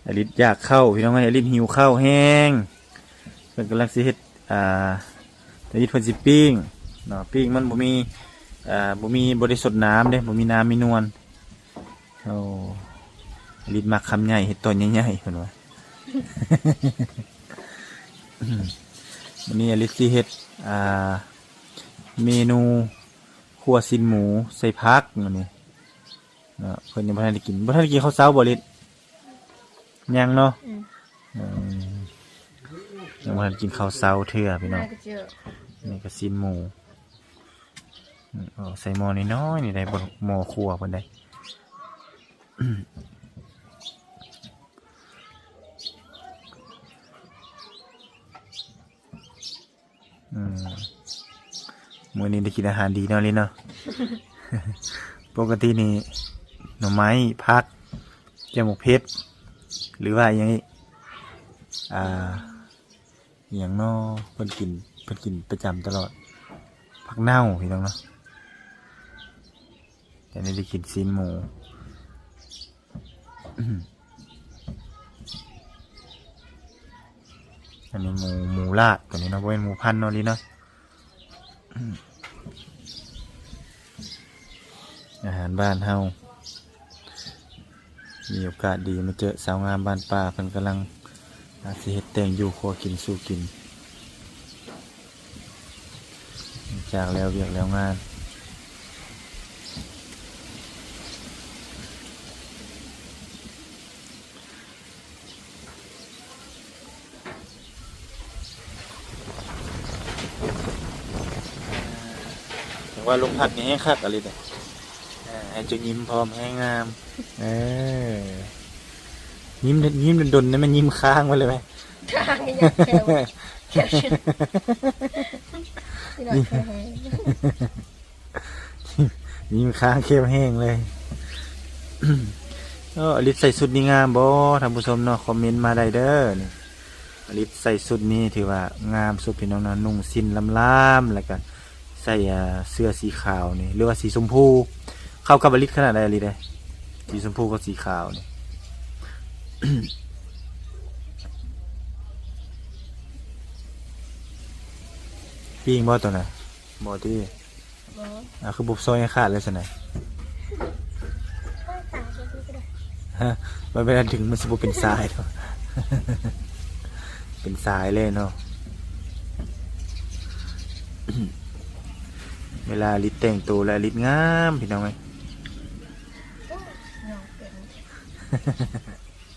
อลิศอยากเข้าพี่น้องไงอลิศหิวข้าวแห้งเพิ่นกำลังสิเฮ็ดอลิศเพิ่นสิปิ้งเนาะปิ้งมันบ่มีบริสุทธิ์น้ำเด้บ่มีน้ำมีนวลโอ้อลิศมักคำใหญ่เฮ็ดตอนใหญ่ๆเพิ่นว่า วันนี้อลิซซี่เฮ็ดเมนูคั่วซินหมูใส่ผักอันนี้เนาะเพิ่นยังบ่ทันได้กินข้าวเช้าบ่ลิศยังเนาะยังบ่ทันกินข้าวเช้าเทื่อพี่น้องนี่ก็ซินหมูใส่หม้อน้อยๆนี่ได้บ่หม้อครัวเพิ่นได้มื้อนี้ได้กินอาหารดีเนาะลินเนาะ ปกตินี่หน่อไม้ผักแจ่วหมกเผ็ดหรือว่าอย่างนี้อย่างเนาะเพิ่นกินประจำตลอดผักเน่าพี่น้องเนาะแต่นี่ได้กินซีนหมู อันนี้หมูลาดตัวนี้เนาะเป็นหมูพันธุ์เนาะลิเนาะอาหารบ้านเฮามีโอกาสดีมาเจอสาวงามบ้านป่าเพิ่นกำลังสิเฮ็ดแต่งอยู่ครัวกินสู้กินจากแล้วเวียกแล้วงานถึงว่าลมพัดนี่แห้งคักอะไรเนี่ยให้เจะยิ้มพร้อมแห้งงามยิ้มดนๆนะมันยิ้มค้างไว้เลยไหมค้างนี่ยังแค่ยิ้มค้างเข้มแห้งเลยอลิศใส่สุดนี้งามบ่ท่านผู้ชมเนาะคอมเมนต์มาได้เด้อนี่อลิศใส่สุดนี้ถือว่างามสุดพี่น้องนะนุ่งสิ้นล้ำๆแล้วก็ใส่เสื้อสีขาวนี่หรือว่าสีชมพูเข้ากับอลิศขนาดใดอลิศเลยสีชมพูกับสีขาวนี่ ปิ้งบ่ตัวน่ะบ่ที่คือบุบซอยให้ขาดเลยสินะฮะมันเป็นถึงมันสิบุเป็นทรายเนาะ เป็นทรายเลยเนาะ เวลาลิดแต่งตัวแล้วลิดงามพี่น้องไหม